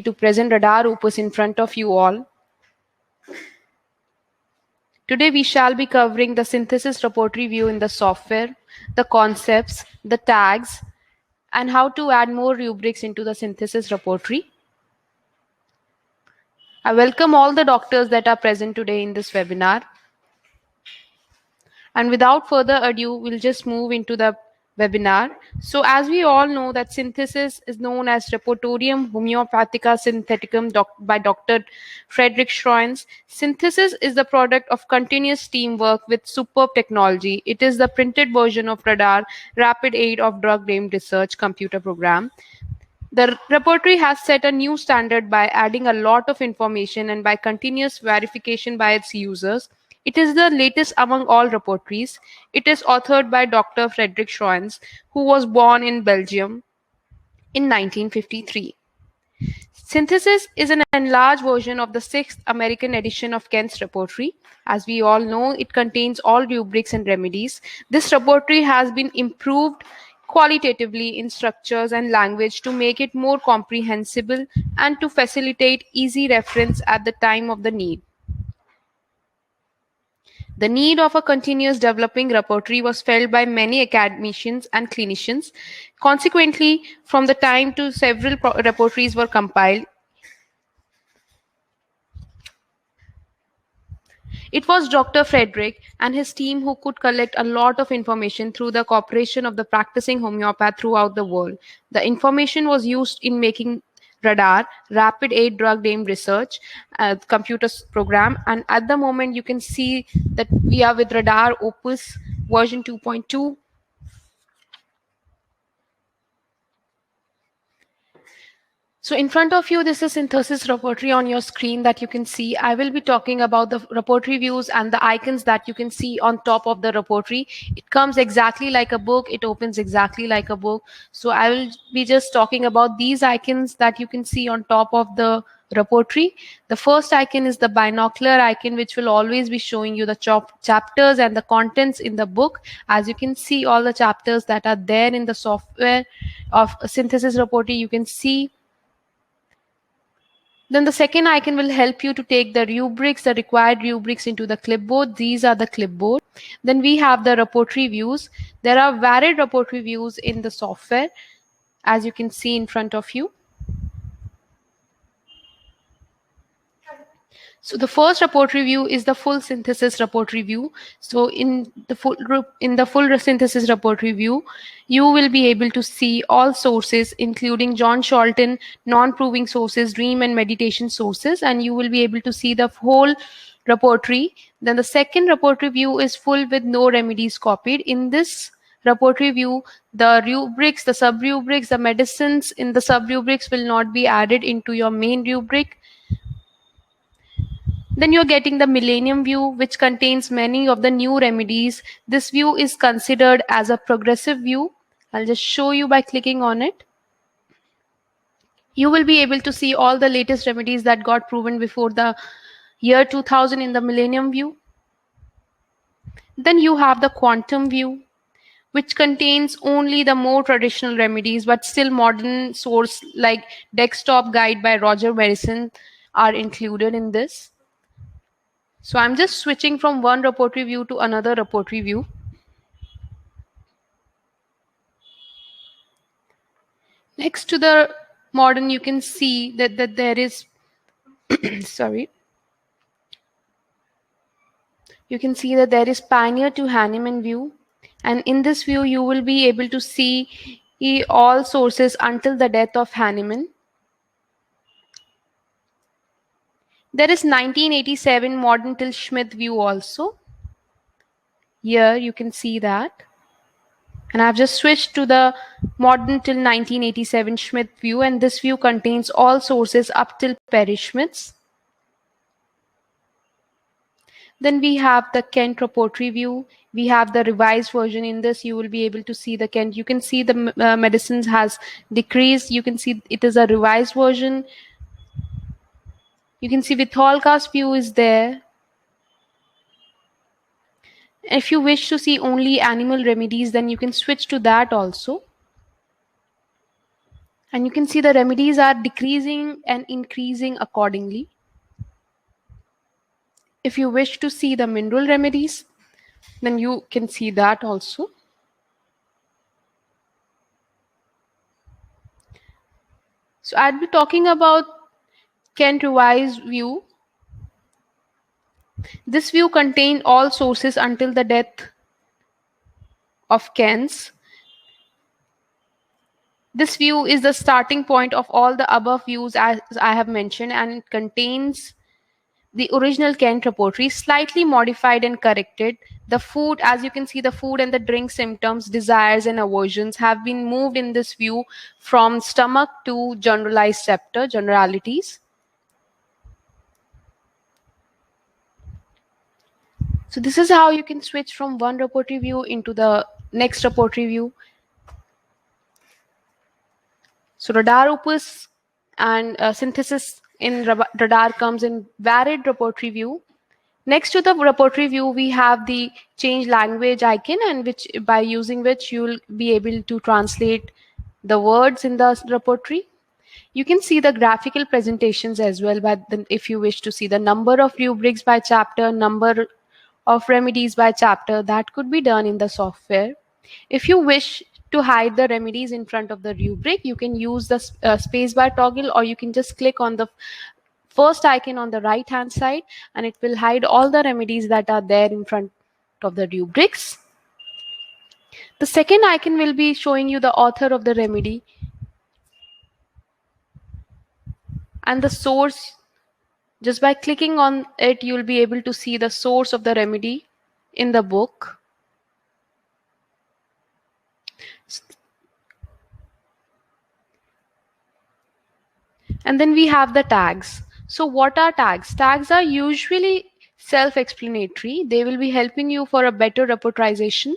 to present Radar Opus in front of you all. Today we shall be covering the synthesis repertoire view in the software, the concepts, the tags, and how to add more rubrics into the synthesis repertoire. I welcome all the doctors that are present today in this webinar. And without further ado, we'll just move into the webinar. So as we all know that synthesis is known as Repertorium Homeopathica Syntheticum by Dr. Frederick Schroens. Synthesis is the product of continuous teamwork with superb technology. It is the printed version of Radar, Rapid Aid of Drug Name Research computer program. The repertoire has set a new standard by adding a lot of information and by continuous verification by its users. It is the latest among all repertoires. It is authored by Dr. Frederick Schroens, who was born in Belgium in 1953. Synthesis is an enlarged version of the 6th American edition of Kent's repertoire. As we all know, it contains all rubrics and remedies. This repertoire has been improved qualitatively in structures and language to make it more comprehensible and to facilitate easy reference at the time of the need. The need of a continuous developing repertoire was felt by many academicians and clinicians. Consequently, from the time to several repertoires were compiled, it was Dr. Frederick and his team who could collect a lot of information through the cooperation of the practicing homeopath throughout the world. The information was used in making Radar, Rapid Aid Drug Name Research, computer program. And at the moment, you can see that we are with Radar Opus version 2.2. So in front of you, this is synthesis repertoire on your screen that you can see. I will be talking about the repertoire views and the icons that you can see on top of the repertoire. It comes exactly like a book. It opens exactly like a book. So I will be just talking about these icons that you can see on top of the repertoire. The first icon is the binocular icon, which will always be showing you the chapters and the contents in the book. As you can see, all the chapters that are there in the software of synthesis repertoire, you can see. Then the second icon will help you to take the rubrics, the required rubrics into the clipboard. These are the clipboard. Then we have the repertoire views. There are varied repertoire views in the software, as you can see in front of you. So the first repertoire view is the full synthesis repertoire view. So in the full synthesis repertoire view, you will be able to see all sources, including John Sholton, non-proving sources, dream and meditation sources, and you will be able to see the whole repertoire. Then the second repertoire view is full with no remedies copied. In this repertoire view, the rubrics, the sub-rubrics, the medicines in the sub-rubrics will not be added into your main rubric. Then you're getting the Millennium view, which contains many of the new remedies. This view is considered as a progressive view. I'll just show you by clicking on it. You will be able to see all the latest remedies that got proven before the year 2000 in the Millennium view. Then you have the Quantum view, which contains only the more traditional remedies, but still modern source like Desktop Guide by Roger Medicine are included in this. So I'm just switching from one repertoire view to another repertoire view. Next to the modern, you can see that there is, sorry. You can see that there is Pioneer to Hahnemann view. And in this view, you will be able to see all sources until the death of Hahnemann. There is 1987 modern till Schmidt view also. Here you can see that. And I've just switched to the modern till 1987 Schmidt view, and this view contains all sources up till Perry Schmidt's. Then we have the Kent repertoire view. We have the revised version. In this, you will be able to see the Kent. You can see the medicines has decreased. You can see it is a revised version. You can see Vitholka's view is there. If you wish to see only animal remedies, then you can switch to that also. And you can see the remedies are decreasing and increasing accordingly. If you wish to see the mineral remedies, then you can see that also. So I'd be talking about Kent revised view. This view contained all sources until the death of Kent's. This view is the starting point of all the above views as I have mentioned, and it contains the original Kent repertory, slightly modified and corrected. The food, as you can see, the food and the drink symptoms, desires, and aversions have been moved in this view from stomach to generalized chapter, generalities. So this is how you can switch from one repertory view into the next repertory view. So radar opus and synthesis in radar comes in varied repertory view. Next to the repertory view, we have the change language icon, and which by using which you'll be able to translate the words in the repertory. You can see the graphical presentations as well, but if you wish to see the number of rubrics by chapter, number of remedies by chapter, that could be done in the software. If you wish to hide the remedies in front of the rubric, you can use the spacebar toggle, or you can just click on the first icon on the right hand side, and it will hide all the remedies that are there in front of the rubrics. The second icon will be showing you the author of the remedy and the source. Just by clicking on it, you'll be able to see the source of the remedy in the book. And then we have the tags. So what are tags? Tags are usually self-explanatory. They will be helping you for a better repertorization.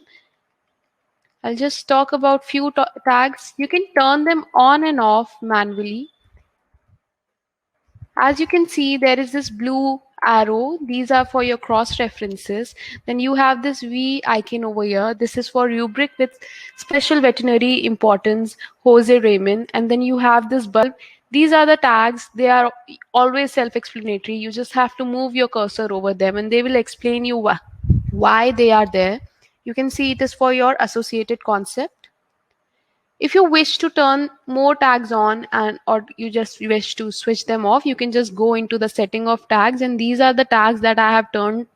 I'll just talk about few tags. You can turn them on and off manually. As you can see, there is this blue arrow. These are for your cross references. Then you have this V icon over here. This is for rubric with special veterinary importance, Jose Raymond. And then you have this bulb. These are the tags. They are always self-explanatory. You just have to move your cursor over them and they will explain you why they are there. You can see it is for your associated concept. If you wish to turn more tags on and or you just wish to switch them off, you can just go into the setting of tags, and these are the tags that I have turned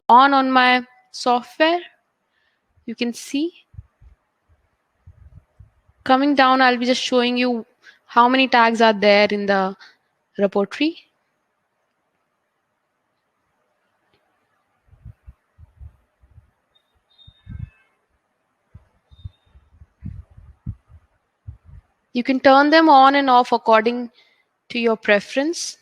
on my software. You can see coming down, I'll be just showing you how many tags are there in the repertory. You can turn them on and off according to your preference.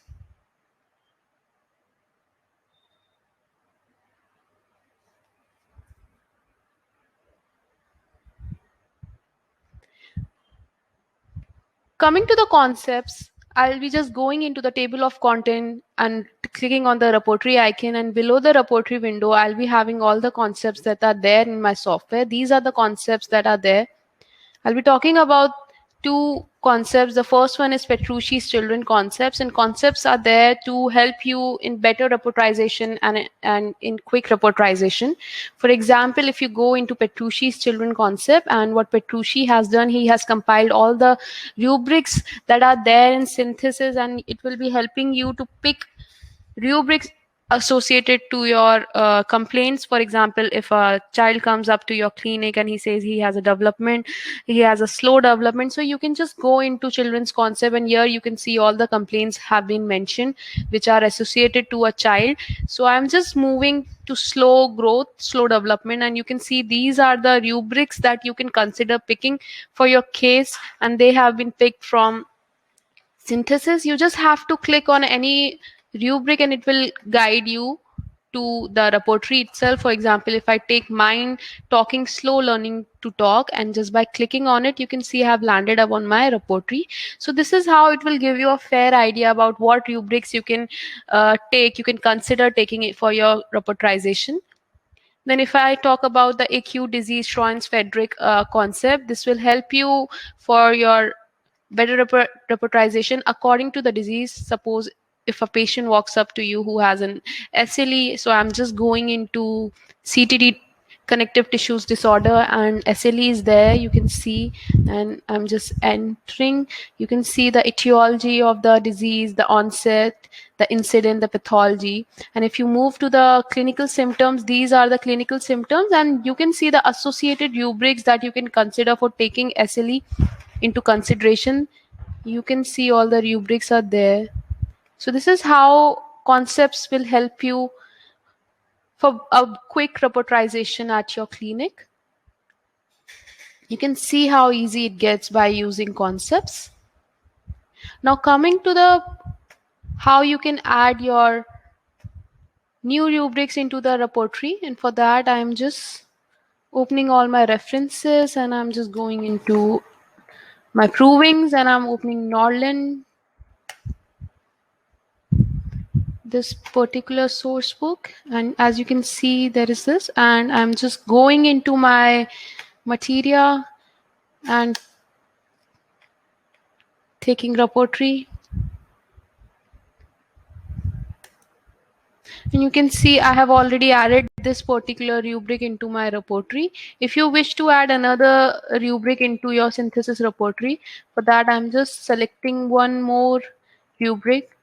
Coming to the concepts, I'll be just going into the table of content and clicking on the repertory icon, and below the repertory window, I'll be having all the concepts that are there in my software. These are the concepts that are there. I'll be talking about two concepts. The first one is Petrucci's children concepts, and concepts are there to help you in better repertorization and in quick repertorization. For example, if you go into Petrucci's children concept, and what Petrucci has done, he has compiled all the rubrics that are there in synthesis, and it will be helping you to pick rubrics associated to your complaints. For example, if a child comes up to your clinic and he says he has a slow development, so you can just go into children's concept, and here you can see all the complaints have been mentioned which are associated to a child. So I'm just moving to slow growth, slow development, and you can see these are the rubrics that you can consider picking for your case, and they have been picked from synthesis. You just have to click on any rubric and it will guide you to the repertory itself. For example, if I take mind talking slow learning to talk, and just by clicking on it, you can see I have landed up on my repertory. So this is how it will give you a fair idea about what rubrics you can take, you can consider taking it for your repertorization. Then if I talk about the acute disease Schwann's Frederick concept, this will help you for your better repertorization according to the disease. Suppose if a patient walks up to you who has an SLE, so I'm just going into CTD, connective tissues disorder, and SLE is there, you can see, and I'm just entering. You can see the etiology of the disease, the onset, the incident, the pathology. And if you move to the clinical symptoms, these are the clinical symptoms, and you can see the associated rubrics that you can consider for taking SLE into consideration. You can see all the rubrics are there. So this is how concepts will help you for a quick repertorization at your clinic. You can see how easy it gets by using concepts. Now coming to the how you can add your new rubrics into the repertory, and for that I'm just opening all my references and I'm just going into my provings and I'm opening Norland, this particular source book, and as you can see there is this, and I'm just going into my materia and taking repertory. And you can see I have already added this particular rubric into my repertory. If you wish to add another rubric into your synthesis repertory, for that I'm just selecting one more rubric.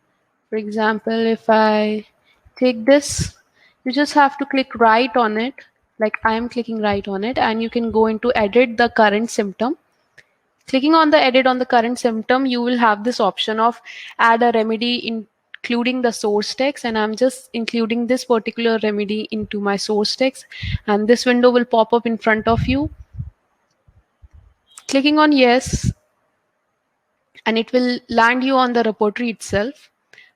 For example, if I take this, you just have to click right on it, like I am clicking right on it, and you can go into edit the current symptom. Clicking on the edit on the current symptom, you will have this option of add a remedy including the source text, and I'm just including this particular remedy into my source text, and this window will pop up in front of you. Clicking on yes, and it will land you on the repertory itself.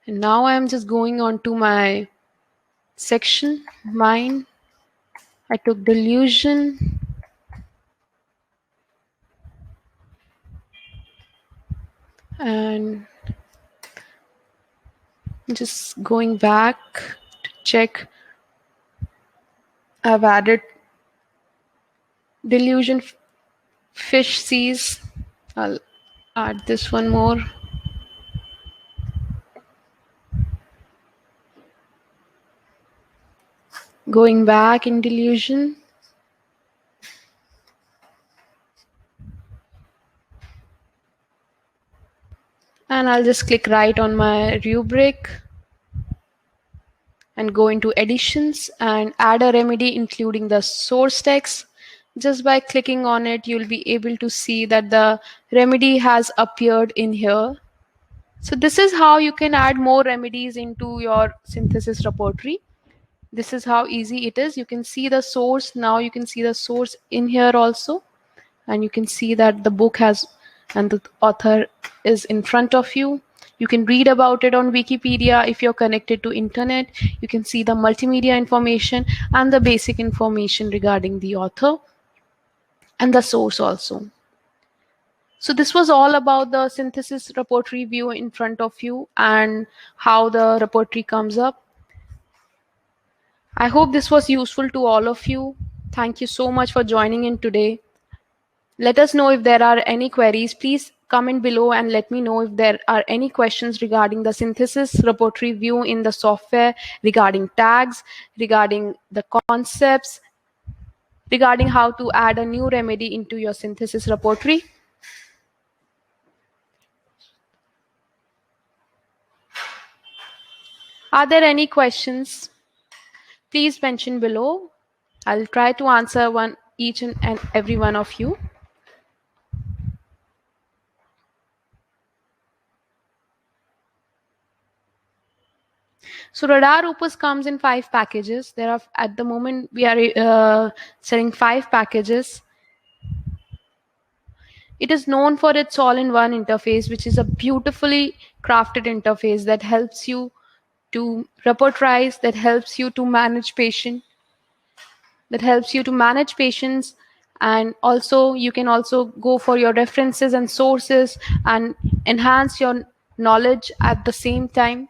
And now I'm just going on to my section, mine. I took delusion. And just going back to check, I've added delusion fish seas. I'll add this one more. Going back in delusion. And I'll just click right on my rubric and go into additions and add a remedy including the source text. Just by clicking on it, you'll be able to see that the remedy has appeared in here. So this is how you can add more remedies into your synthesis repertory. This is how easy it is. You can see the source. Now you can see the source in here also. And you can see that the book has, and the author is in front of you. You can read about it on Wikipedia if you're connected to internet. You can see the multimedia information and the basic information regarding the author and the source also. So this was all about the synthesis repertory view in front of you and how the repertory comes up. I hope this was useful to all of you. Thank you so much for joining in today. Let us know if there are any queries. Please comment below and let me know if there are any questions regarding the synthesis repertory view in the software, regarding tags, regarding the concepts, regarding how to add a new remedy into your synthesis repertory. Are there any questions? Please mention below. I'll try to answer each and every one of you. So Radar Opus comes in 5 packages. There are, at the moment, we are selling 5 packages. It is known for its all-in-one interface, which is a beautifully crafted interface that helps you to repertorize, that helps you to manage patients, and also you can also go for your references and sources and enhance your knowledge at the same time.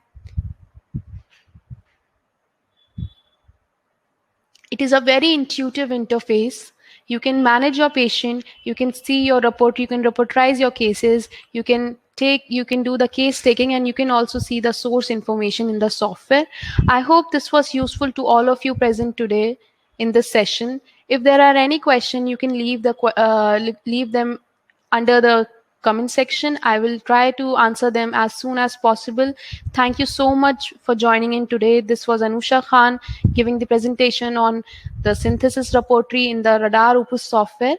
It is a very intuitive interface. You can manage your patient, you can see your report, you can reportize your cases, you can do the case taking, and you can also see the source information in the software. I hope this was useful to all of you present today in this session. If there are any question, you can leave them under the comment section. I will try to answer them as soon as possible. Thank you so much for joining in today. This was Anusha Khan giving the presentation on the synthesis repository in the Radar Opus software.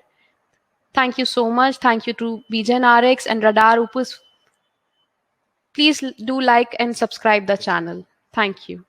Thank you so much. Thank you to BGen RX and Radar Opus. Please do like and subscribe the channel. Thank you.